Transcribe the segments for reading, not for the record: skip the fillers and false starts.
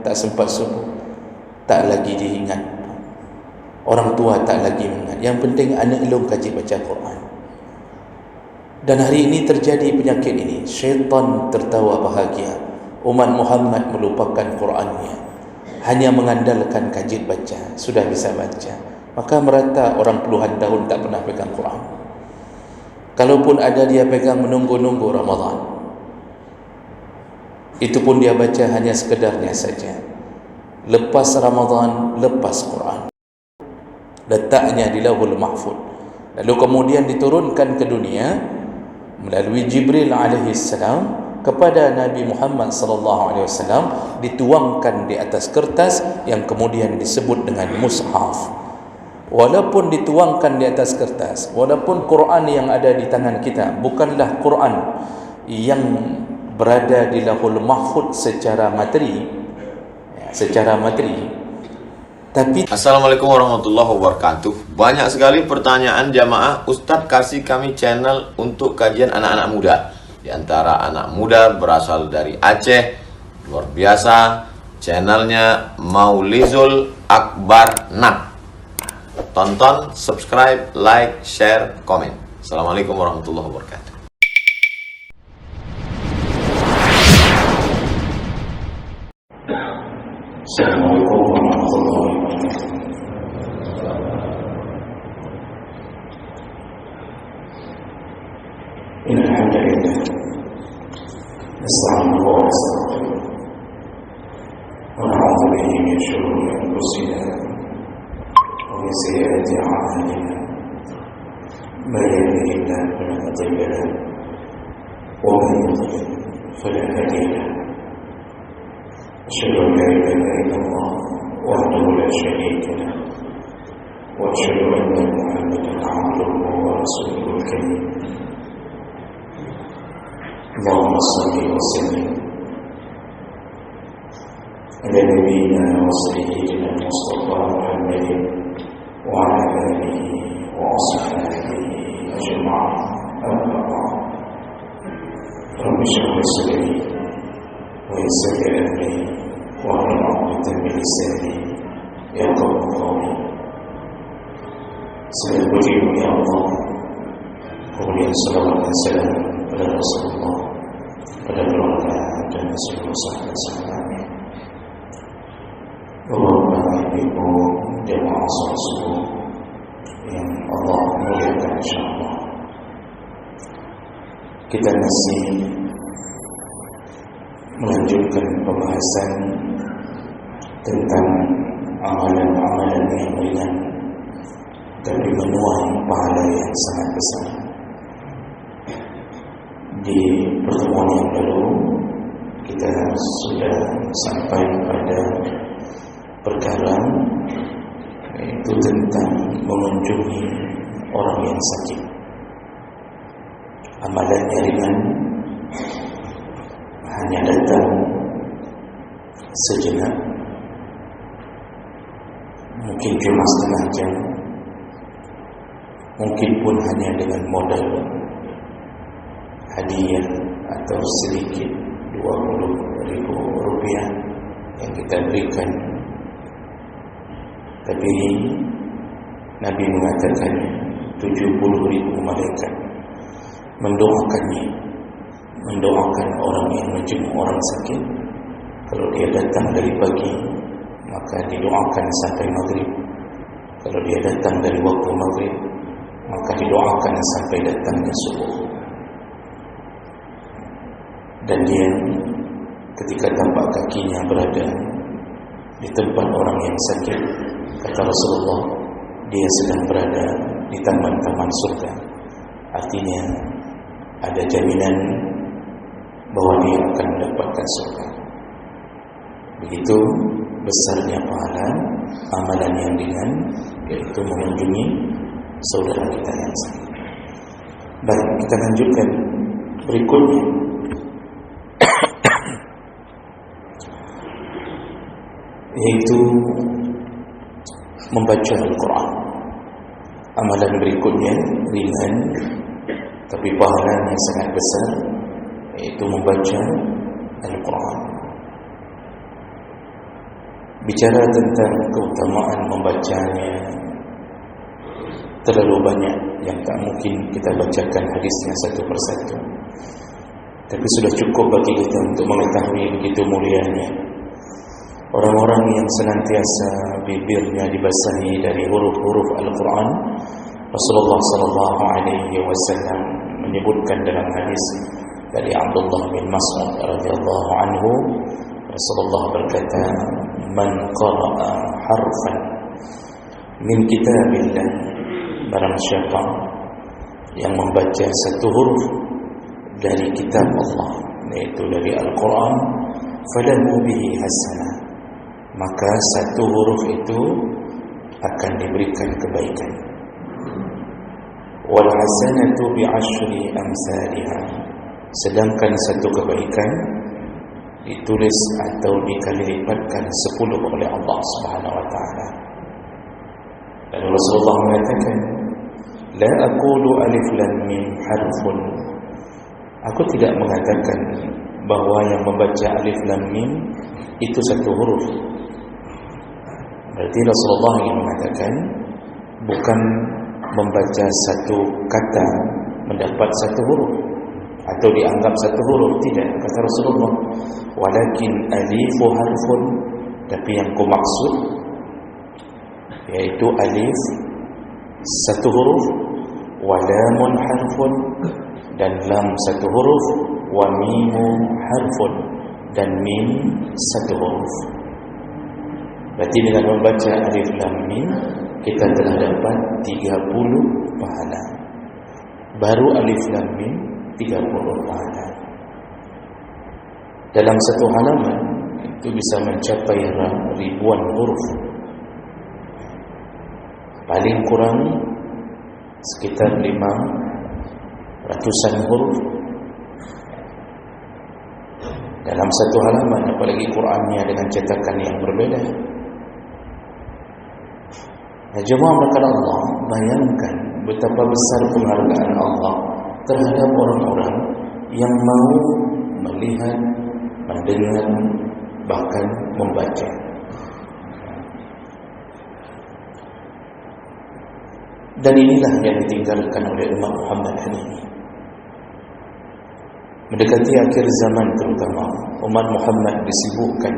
tak sempat subuh, tak lagi diingat. Orang tua tak lagi mengingat. Yang penting anak elok kaji baca Quran. Dan hari ini terjadi penyakit ini. Syaitan tertawa bahagia. Umat Muhammad melupakan Qurannya, hanya mengandalkan kaji baca. Sudah bisa baca, maka merata orang puluhan tahun tak pernah pegang Quran. Kalaupun ada, dia pegang menunggu-nunggu Ramadan. Itu pun dia baca hanya sekedarnya saja. Lepas Ramadan, lepas Quran, letaknya di Lauhul Mahfuz, lalu kemudian diturunkan ke dunia melalui Jibril alaihi salam kepada Nabi Muhammad sallallahu alaihi wasallam, dituangkan di atas kertas yang kemudian disebut dengan mushaf. Walaupun dituangkan di atas kertas, walaupun Quran yang ada di tangan kita bukanlah Quran yang berada di Lauhul Mahfuz secara materi, tapi Assalamualaikum warahmatullahi wabarakatuh. Banyak sekali pertanyaan jamaah, Ustadz kasih kami channel untuk kajian anak-anak muda. Di antara anak muda berasal dari Aceh, luar biasa, channelnya Maulizul Akbar Nak. Tonton, subscribe, like, share, komen. Assalamualaikum warahmatullahi wabarakatuh. Assalamualaikum warahmatullahi wabarakatuh. Innal hamdalillah nasta'inuhu wa nastaghfiruh wa na'udzu bihi min shururi anfusina wa min sayyiati a'malina. Man yahdihillahu fala mudilla lahu wa man yudlil fala hadiya lahu. أشهد أن لا إله إلا الله وحده لا شريك له وأشهد أن محمدا عبده ورسوله الكريم. اللهم صل وسلم على نبينا وسيدنا المصطفى محمد وعلى آله وأصحابه أجمعين. أما بعد، رب اشرح لي صدري ويسر لي أمري واحلل عقدة من لساني يفقهوا قولي. Selanjutnya ya Allah, kemudian salawat dan salam pada Rasulullah, pada keluarga dan seluruh sahabat-sahabatnya. Bapak Ibu jemaah salat subuh yang Allah muliakan insyaallah. Kita masih melanjutkan pembahasan tentang amalan-amalan yang ringan tapi menuai pahala yang sangat besar. Di pertemuan yang lalu kita sudah sampai pada perkara yaitu tentang mengunjungi orang yang sakit. Amalannya ringan, hanya datang sejenak, mungkin cuma setengah jam, mungkin pun hanya dengan modal hadiah atau sedikit 20.000 rupiah yang kita berikan. Tapi Nabi mengatakan 70.000 malaikat mendoakan orang yang menjenguk orang sakit. Kalau dia datang dari pagi, maka didoakan sampai maghrib. Kalau dia datang dari waktu maghrib, maka didoakan sampai datangnya subuh. Dan dia ketika tapak kakinya berada di tempat orang yang sakit, kata Rasulullah, dia sedang berada di taman-taman surga. Artinya ada jaminan bahwa dia akan mendapatkan surga. Begitu besarnya pahala amalan yang ringan, yaitu mengunjungi saudara kita yang sakit. Baik, kita lanjutkan berikutnya. Yaitu membaca Al-Quran. Amalan berikutnya ringan tapi pahalanya sangat besar, yaitu membaca Al-Quran. Bicara tentang keutamaan membacanya, terlalu banyak yang tak mungkin kita bacakan hadisnya satu persatu. Tapi sudah cukup bagi kita untuk mengetahui begitu mulianya orang-orang yang senantiasa bibirnya dibasahi dari huruf-huruf Al-Quran. Rasulullah sallallahu alaihi wasallam menyebutkan dalam hadis dari Abdullah bin Mas'ud radhiyallahu anhu, Rasulullah berkata, "Man qara'a harfan min kitabillah," barang siapa yang membaca satu huruf dari kitab Allah, yaitu dari Al-Quran, falahu bihi hasanah, maka satu huruf itu akan diberikan kebaikan. Wal hasanatu bi'ashri amsalha, sedangkan satu kebaikan ditulis atau dikali lipatkan 10 oleh Allah Subhanahu wa taala. Dan Rasulullah mengatakan, "La aqulu alif lam mim harfun." Aku tidak mengatakan bahwa yang membaca alif lam mim itu satu huruf. Berarti Rasulullah ingin mengatakan bukan membaca satu kata mendapat satu huruf atau dianggap satu huruf, tidak, kata Rasulullah. Walakin alifu harfun, tapi yang ku maksud yaitu alif satu huruf, wa lamun harfun, dan lam satu huruf, wa mimu harfun, dan mim satu huruf. Berarti dengan membaca alif lam mim kita telah dapat 30 pahala. Baru alif lam mim 30 pahala. Dalam satu halaman itu bisa mencapai ribuan huruf. Paling kurang sekitar 500-an huruf dalam satu halaman, apalagi Qurannya dengan cetakan yang berbeda. Nah, jemaah maka Allah, bayangkan betapa besar penghargaan Allah terhadap orang-orang yang mau melihat, mendengar, bahkan membaca. Dan inilah yang ditinggalkan oleh umat Muhammad hari ini. Mendekati akhir zaman terutama, umat Muhammad disibukkan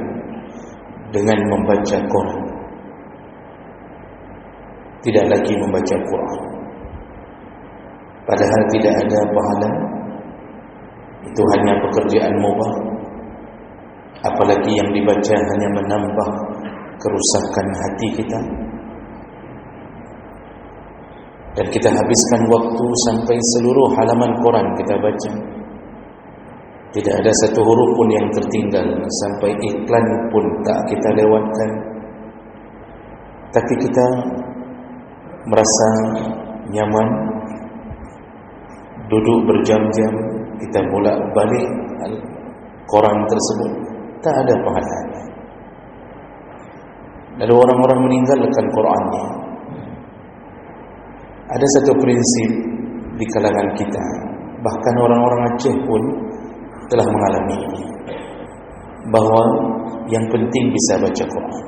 dengan membaca Quran, tidak lagi membaca Quran. Padahal tidak ada pahala, itu hanya pekerjaan mubah. Apalagi yang dibaca hanya menambah kerusakan hati kita. Dan kita habiskan waktu sampai seluruh halaman Quran kita baca. Tidak ada satu huruf pun yang tertinggal, sampai iklan pun tak kita lewatkan. Tapi kita merasa nyaman, duduk berjam-jam, kita bolak-balik Quran tersebut, tak ada pahalanya. Lalu orang-orang meninggalkan Qurannya. Ada satu prinsip di kalangan kita, bahkan orang-orang Aceh pun telah mengalami ini, bahwa yang penting bisa baca Quran.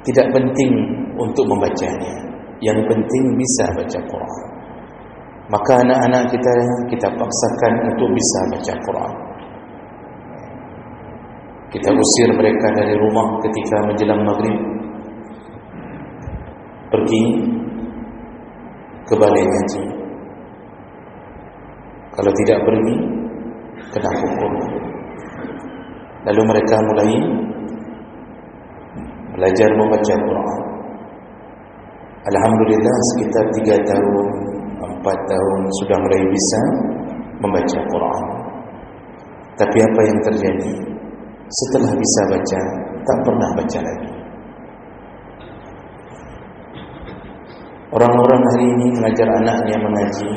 Tidak penting untuk membacanya, yang penting bisa baca Quran. Maka anak-anak kita paksakan untuk bisa baca Quran. Kita usir mereka dari rumah ketika menjelang maghrib, pergi ke balai ngaji. Kalau tidak pergi, kena hukum. Lalu mereka mulai belajar membaca Quran. Alhamdulillah sekitar 3 tahun, 4 tahun sudah mulai bisa membaca Quran. Tapi apa yang terjadi? Setelah bisa baca, tak pernah baca lagi. Orang-orang hari ini mengajar anaknya mengaji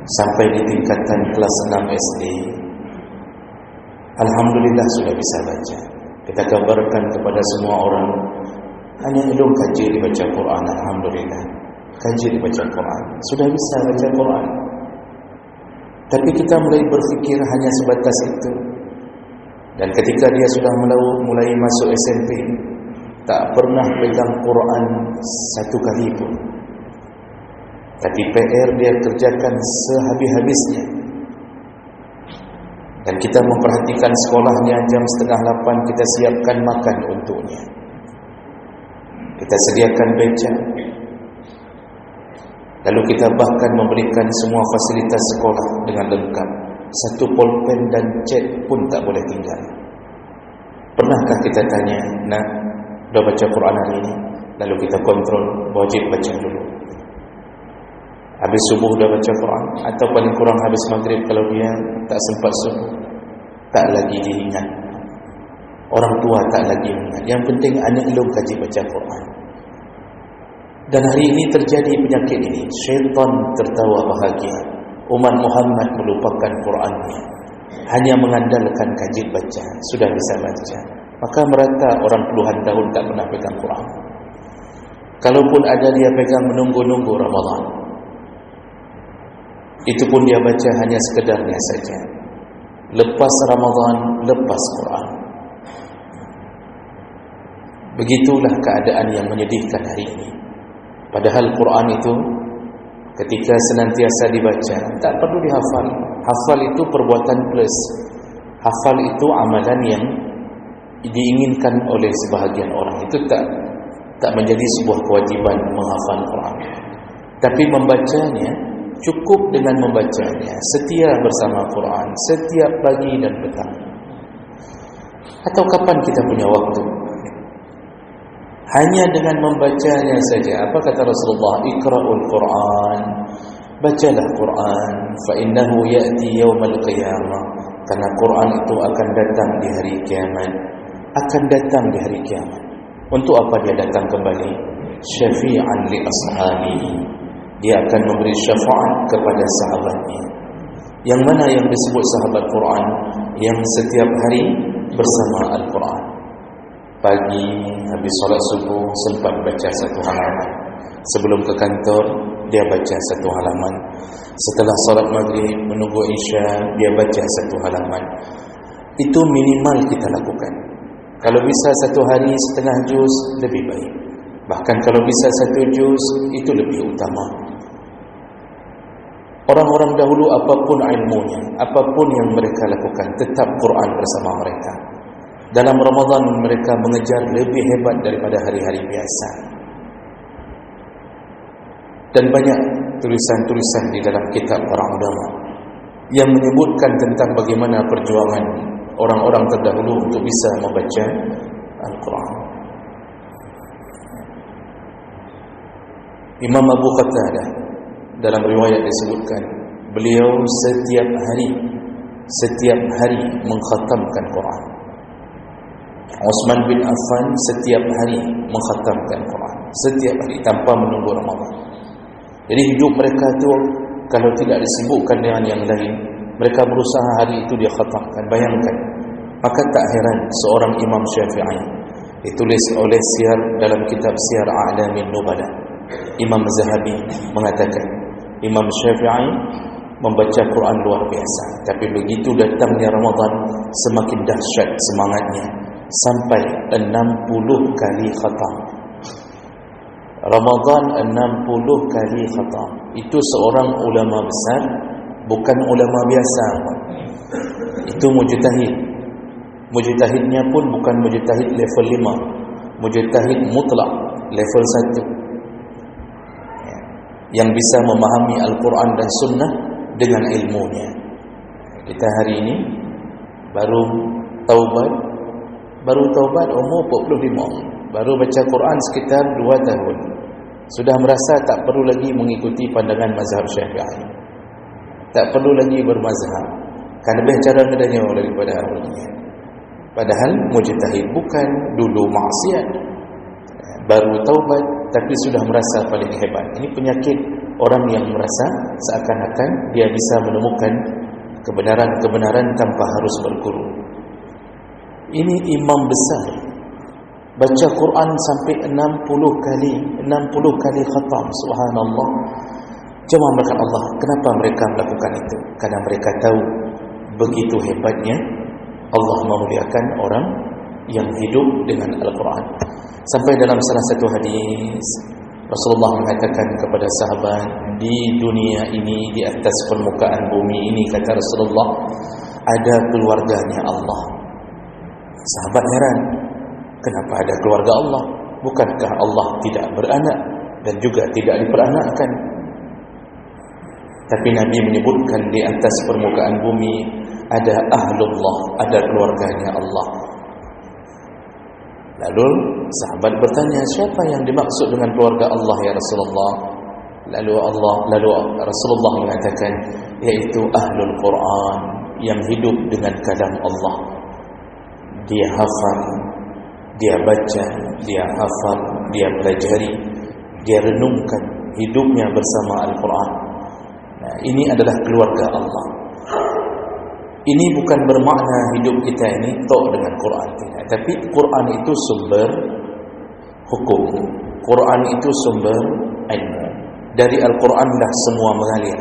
sampai di tingkatan kelas 6 SD. Alhamdulillah sudah bisa baca. Kita kabarkan kepada semua orang, hanya belum kaji dibaca Quran. Alhamdulillah, kaji dibaca Quran, sudah bisa baca Quran. Tapi kita mulai berfikir hanya sebatas itu. Dan ketika dia sudah mulai masuk SMP, tak pernah pegang Quran satu kali pun. Tapi PR dia kerjakan sehabis-habisnya. Dan kita memperhatikan sekolahnya, jam 7:30 kita siapkan makan untuknya. Kita sediakan beca. Lalu kita bahkan memberikan semua fasilitas sekolah dengan lengkap. Satu pulpen dan cat pun tak boleh tinggal. Pernahkah kita tanya, nak, dah baca Quran hari ini? Lalu kita kontrol, wajib baca dulu. Habis subuh dah baca Quran, atau paling kurang habis maghrib kalau dia tak sempat subuh. Tak lagi diingat. Orang tua tak lagi ingat. Yang penting anak belum kaji baca Quran. Dan hari ini terjadi penyakit ini. Syaitan tertawa bahagia. Umat Muhammad melupakan Qurannya. Hanya mengandalkan kaji baca. Sudah bisa baca. Maka merata orang puluhan tahun tak pernah pegang Quran. Kalaupun ada dia pegang, menunggu-nunggu Ramadan. Itu pun dia baca hanya sekedarnya saja. Lepas Ramadan, lepas Quran. Begitulah keadaan yang menyedihkan hari ini. Padahal Quran itu ketika senantiasa dibaca, tak perlu dihafal. Hafal itu perbuatan plus. Hafal itu amalan yang diinginkan oleh sebahagian orang. Itu tak menjadi sebuah kewajiban menghafal Quran. Tapi membacanya, cukup dengan membacanya, setia bersama Quran setiap pagi dan petang. Atau kapan kita punya waktu? Hanya dengan membacanya saja. Apa kata Rasulullah? Iqra'ul Quran. Bacalah Quran. Fa innahu ya'ti yawmal qiyamah. Karena Quran itu akan datang di hari kiamat. Akan datang di hari kiamat. Untuk apa dia datang kembali? Syafi'an li ashabihi. Dia akan memberi syafaat kepada sahabatnya. Yang mana yang disebut sahabat Quran? Yang setiap hari bersama Al-Quran. Pagi habis solat subuh sempat baca satu halaman. Sebelum ke kantor dia baca satu halaman. Setelah solat maghrib menunggu isya dia baca satu halaman. Itu minimal kita lakukan. Kalau bisa satu hari setengah juz lebih baik. Bahkan kalau bisa satu juz itu lebih utama. Orang-orang dahulu apapun ilmunya, apapun yang mereka lakukan, tetap Quran bersama mereka. Dalam Ramadan mereka mengejar lebih hebat daripada hari-hari biasa. Dan banyak tulisan-tulisan di dalam kitab para ulama yang menyebutkan tentang bagaimana perjuangan orang-orang terdahulu untuk bisa membaca Al-Quran. Imam Abu Qatadah dalam riwayat disebutkan beliau setiap hari mengkhatamkan Quran. Uthman bin Affan setiap hari mengkhatamkan Quran, setiap hari tanpa menunggu Ramadan. Jadi hidup mereka itu kalau tidak disibukkan dengan yang lain, mereka berusaha hari itu dia khatamkan. Bayangkan. Maka tak heran seorang Imam Syafi'i ditulis oleh Siyar dalam kitab Siyar A'lamin Nubala. Imam Zahabi mengatakan Imam Syafi'i membaca Quran luar biasa, tapi begitu datangnya Ramadan semakin dahsyat semangatnya sampai 60 kali khatam. Ramadan 60 kali khatam. Itu seorang ulama besar, bukan ulama biasa. Itu mujtahid. Mujtahidnya pun bukan mujtahid level 5, mujtahid mutlak level 1, yang bisa memahami Al-Quran dan Sunnah dengan ilmunya. Kita hari ini baru taubat umur 45, baru baca Quran sekitar 2 tahun, sudah merasa tak perlu lagi mengikuti pandangan mazhab Syafi'i, tak perlu lagi bermazhab, kan lebih cara ngedanya daripada awalnya. Padahal mujtahid bukan dulu maksiat, baru taubat tapi sudah merasa paling hebat. Ini penyakit orang yang merasa seakan-akan dia bisa menemukan kebenaran-kebenaran tanpa harus berguru. Ini imam besar baca Quran sampai 60 kali khatam. Subhanallah. Cuma mereka Allah, kenapa mereka melakukan itu? Karena mereka tahu begitu hebatnya Allah memuliakan orang yang hidup dengan Al-Quran. Sampai dalam salah satu hadis Rasulullah mengatakan kepada sahabat, di dunia ini, di atas permukaan bumi ini, kata Rasulullah, ada keluarganya Allah. Sahabat heran, kenapa ada keluarga Allah? Bukankah Allah tidak beranak dan juga tidak diperanakkan? Tapi Nabi menyebutkan di atas permukaan bumi ada ahlullah, ada keluarganya Allah. Lalu sahabat bertanya, siapa yang dimaksud dengan keluarga Allah ya Rasulullah? Lalu Rasulullah mengatakan, yaitu ahlul Quran, yang hidup dengan kalam Allah. Dia hafal, dia baca, dia hafal, dia pelajari, dia renungkan hidupnya bersama Al-Quran. Nah, ini adalah keluarga Allah. Ini bukan bermakna hidup kita ini tok dengan Quran, tidak. Tapi Quran itu sumber hukum, Quran itu sumber ilmu. Dari Al-Quran dah semua mengalir.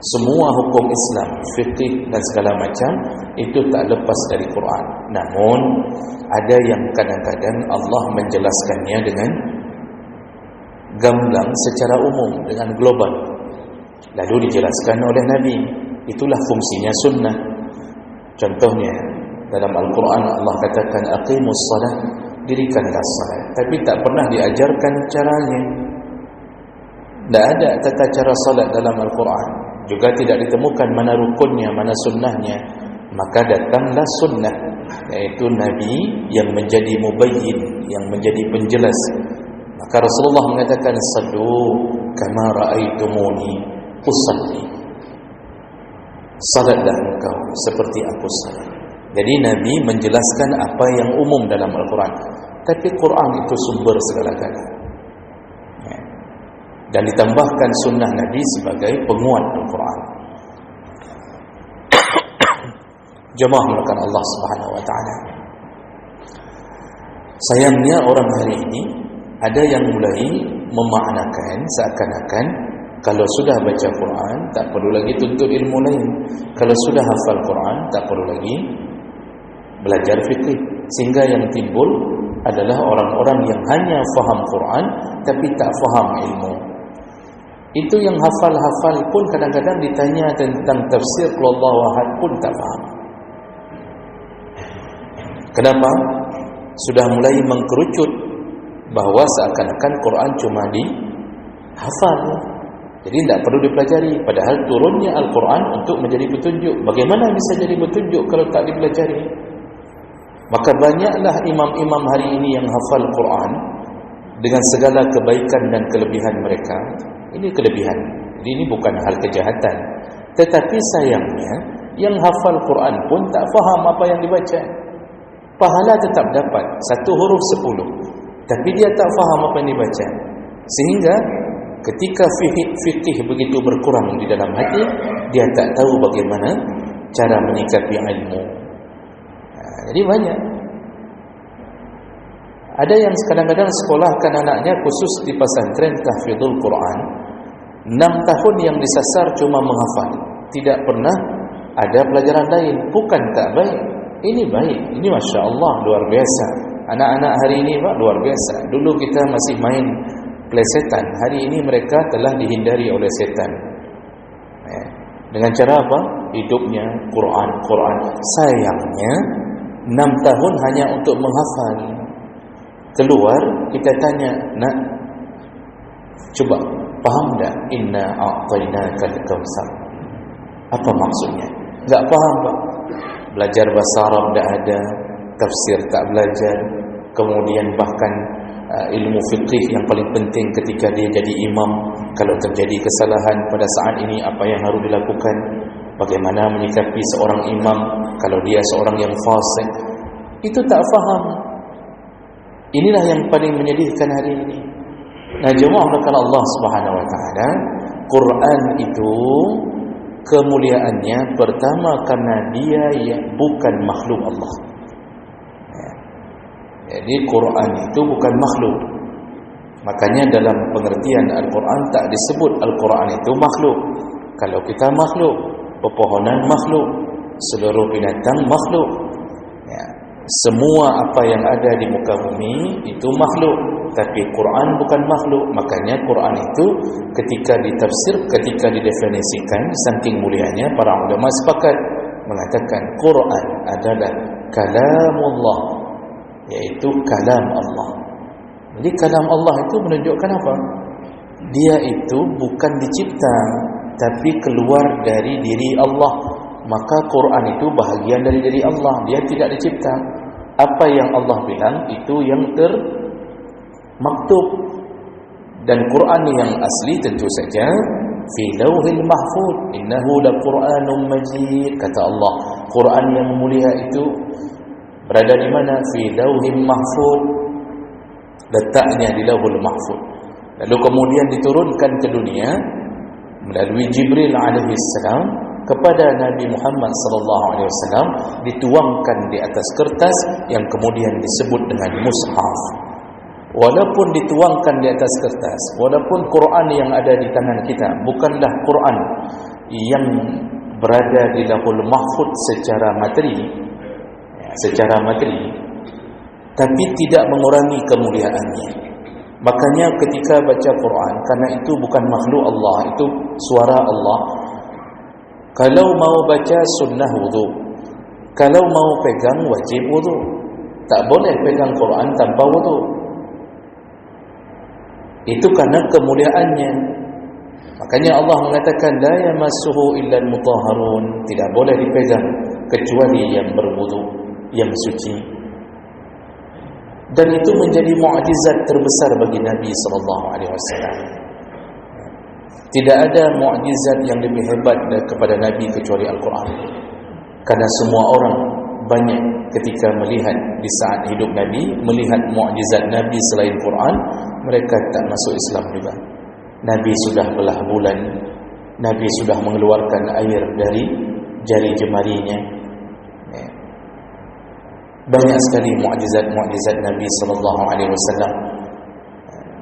Semua hukum Islam, fiqh dan segala macam itu tak lepas dari Quran. Namun ada yang kadang-kadang Allah menjelaskannya dengan gamblang secara umum, dengan global, lalu dijelaskan oleh Nabi. Itulah fungsinya sunnah. Contohnya dalam Al-Quran Allah katakan aqimus salat, dirikanlah salat, tapi tak pernah diajarkan caranya. Tak ada tata cara salat dalam Al-Quran. Juga tidak ditemukan mana rukunnya, mana sunnahnya. Maka datanglah sunnah, yaitu Nabi yang menjadi mubayyin, yang menjadi penjelas. Maka Rasulullah mengatakan, sallu kama ra'aitumuni usalli, salatlah engkau seperti aku salat. Jadi Nabi menjelaskan apa yang umum dalam Al-Quran, tapi Quran itu sumber segala-galanya. Dan ditambahkan sunnah Nabi sebagai penguat Al-Quran. Jemaah melakukan Allah Subhanahu Wa Taala. Sayangnya orang hari ini ada yang mulai memaknakan seakan-akan kalau sudah baca Quran tak perlu lagi tuntut ilmu lain. Kalau sudah hafal Quran tak perlu lagi belajar fikih. Sehingga yang timbul adalah orang-orang yang hanya faham Quran tapi tak faham ilmu. Itu yang hafal-hafal pun kadang-kadang ditanya tentang tafsir Qul Huwallahu Ahad pun tak faham. Kenapa? Sudah mulai mengkerucut bahawa seakan-akan Quran cuma dihafal, jadi tidak perlu dipelajari. Padahal turunnya Al-Quran untuk menjadi petunjuk. Bagaimana bisa jadi petunjuk kalau tak dipelajari? Maka banyaklah imam-imam hari ini yang hafal Quran dengan segala kebaikan dan kelebihan mereka. Ini kelebihan. Jadi ini bukan hal kejahatan. Tetapi sayangnya yang hafal Quran pun tak faham apa yang dibaca. Pahala tetap dapat 1 huruf 10, tapi dia tak faham apa yang dibaca. Sehingga ketika fikih begitu berkurang di dalam hati, dia tak tahu bagaimana cara menyikapi ilmu. Jadi banyak. Ada yang kadang-kadang sekolahkan anaknya khusus di pesantren tahfidzul Quran, 6 tahun yang disasar cuma menghafal, tidak pernah ada pelajaran lain. Bukan tak baik, ini baik, ini Masya Allah luar biasa. Anak-anak hari ini Pak luar biasa. Dulu kita masih main plesetan, hari ini mereka telah dihindari oleh setan. Dengan cara apa? Hidupnya Quran. Sayangnya 6 tahun hanya untuk menghafal. Keluar kita tanya, nak, coba faham tak inna a'tainakal kautsar? Apa maksudnya? Tak faham Pak. Belajar bahasa Arab tak ada, tafsir tak belajar, kemudian bahkan ilmu fiqh yang paling penting ketika dia jadi imam, kalau terjadi kesalahan pada saat ini apa yang harus dilakukan, bagaimana menyikapi seorang imam kalau dia seorang yang fasik, itu tak faham. Inilah yang paling menyedihkan hari ini. Nah, jemaah melakukan Allah Subhanahu Wa Taala, Quran itu kemuliaannya pertama karena dia yang bukan makhluk Allah. Jadi Quran itu bukan makhluk. Makanya dalam pengertian Al-Quran tak disebut Al-Quran itu makhluk. Kalau kita makhluk, pepohonan makhluk, seluruh binatang makhluk. Ya, semua apa yang ada di muka bumi itu makhluk, tapi Quran bukan makhluk. Makanya Quran itu ketika ditafsir, ketika didefinisikan, saking mulianya para ulama sepakat mengatakan Quran adalah kalamullah, yaitu kalam Allah. Jadi kalam Allah itu menunjukkan apa? Dia itu bukan dicipta, tapi keluar dari diri Allah. Maka Quran itu bahagian dari diri Allah, dia tidak dicipta. Apa yang Allah bilang itu yang termaktub. Dan Quran yang asli tentu saja fi lauhil mahfuz, innahu laqur'anun majid, kata Allah. Quran yang mulia itu berada di mana? Fi lauhil mahfuz, letaknya di lauhul mahfuz. Lalu kemudian diturunkan ke dunia melalui Jibril alaihi salam kepada Nabi Muhammad sallallahu alaihi wasallam, dituangkan di atas kertas yang kemudian disebut dengan mushaf. Walaupun dituangkan di atas kertas, walaupun Quran yang ada di tangan kita bukanlah Quran yang berada di Lauhul Mahfuz secara materi, tapi tidak mengurangi kemuliaannya. Makanya ketika baca Quran, karena itu bukan makhluk Allah, itu suara Allah. Kalau mau baca sunnah wudu, kalau mau pegang wajib wudu. Tak boleh pegang Quran tanpa wudu. Itu karena kemuliaannya. Makanya Allah mengatakan la yamassuhu illal mutahharun, tidak boleh dipegang kecuali yang berwudu, yang suci. Dan itu menjadi mukjizat terbesar bagi Nabi sallallahu alaihi wasallam. Tidak ada mukjizat yang lebih hebat kepada Nabi kecuali Al-Quran. Karena semua orang banyak ketika melihat di saat hidup Nabi, melihat mukjizat Nabi selain Quran, mereka tak masuk Islam juga. Nabi sudah belah bulan, Nabi sudah mengeluarkan air dari jari jemarinya. Banyak sekali mukjizat Nabi sallallahu alaihi wasallam.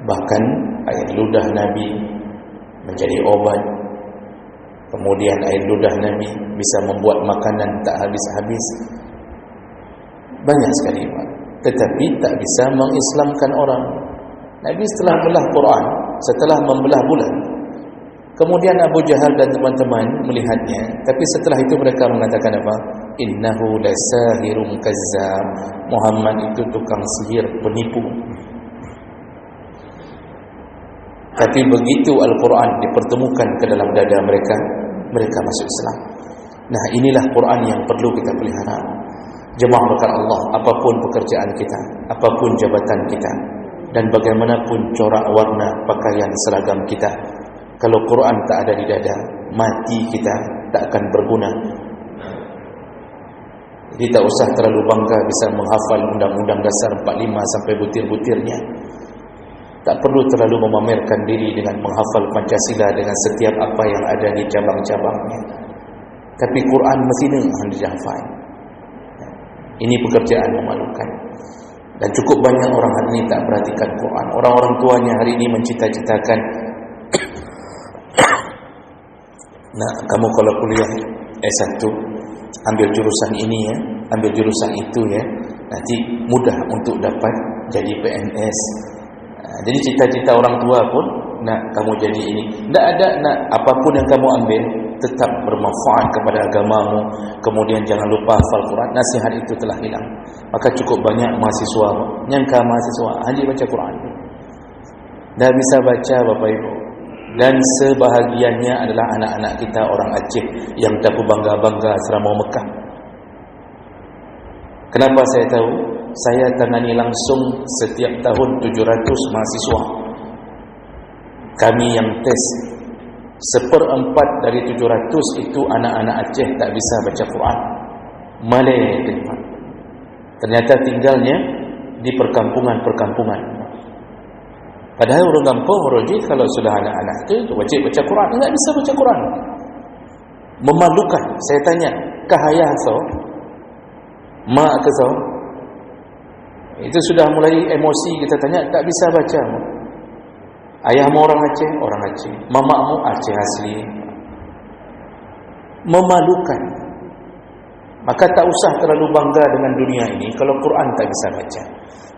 Bahkan air ludah Nabi menjadi obat. Kemudian air ludah Nabi bisa membuat makanan tak habis-habis. Banyak sekali, tetapi tak bisa mengislamkan orang. Nabi setelah belah Quran, setelah membelah bulan, kemudian Abu Jahal dan teman-teman melihatnya, tapi setelah itu mereka mengatakan apa? Innahu lasahirun kazzab. Muhammad itu tukang sihir, penipu. Tapi begitu Al-Quran dipertemukan ke dalam dada mereka, mereka masuk Islam. Nah, inilah Quran yang perlu kita pelihara. Jemaah berkat Allah, apapun pekerjaan kita, apapun jabatan kita, dan bagaimanapun corak warna pakaian seragam kita, kalau Quran tak ada di dada, mati kita tak akan berguna. Jadi tak usah terlalu bangga bisa menghafal Undang-Undang Dasar 45 sampai butir-butirnya. Tak perlu terlalu memamerkan diri dengan menghafal Pancasila dengan setiap apa yang ada di cabang-cabangnya. Tapi Quran mestinya harus dihafal. Ini pekerjaan memalukan. Dan cukup banyak orang hari ini tak perhatikan Quran. Orang-orang tuanya hari ini mencita-citakan, nah, kamu kalau kuliah S1, ambil jurusan ini ya, ambil jurusan itu ya, nanti mudah untuk dapat jadi PNS. Jadi cita-cita orang tua pun nak kamu jadi ini. Tak ada nak apapun yang kamu ambil tetap bermanfaat kepada agamamu. Kemudian jangan lupa hafal Quran. Nasihat itu telah hilang. Maka cukup banyak mahasiswa nyangka mahasiswa hanya baca Quran. Dah bisa baca Bapak Ibu. Dan sebahagiannya adalah anak-anak kita orang Aceh yang tak berbangga-bangga serama Mekah. Kenapa saya tahu? Saya tangani langsung setiap tahun 700 mahasiswa. Kami yang tes 1/4 dari 700 itu anak-anak Aceh tak bisa baca Quran. Malay ternyata tinggalnya di perkampungan-perkampungan. Padahal orang kampung, orang je kalau sudah anak-anak itu wajib baca Quran, enggak bisa baca Quran. Memalukan. Saya tanya, kahayah so? Mak ke so? Itu sudah mulai emosi, kita tanya, tak bisa baca. Ayahmu orang Aceh? Orang Aceh. Mamamu Aceh asli. Memalukan. Maka tak usah terlalu bangga dengan dunia ini kalau Quran tak bisa baca.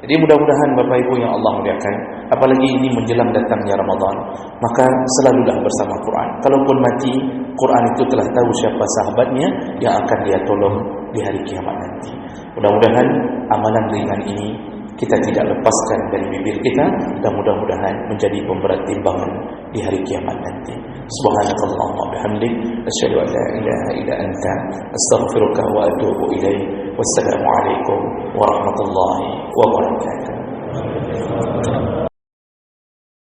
Jadi mudah-mudahan Bapak Ibu yang Allah muliakan, apalagi ini menjelang datangnya Ramadan, maka selalulah bersama Quran. Kalaupun mati, Quran itu telah tahu siapa sahabatnya yang akan dia tolong di hari kiamat nanti. Mudah-mudahan amalan ringan ini kita tidak lepaskan dari bibir kita, dan mudah-mudahan menjadi pemberat timbangan di hari kiamat nanti. Subhanakallahumma bihamdik, asyhadu an la ilaha illa anta, astaghfiruka wa atubu ilaik. Wassalamu alaikum warahmatullahi wabarakatuh.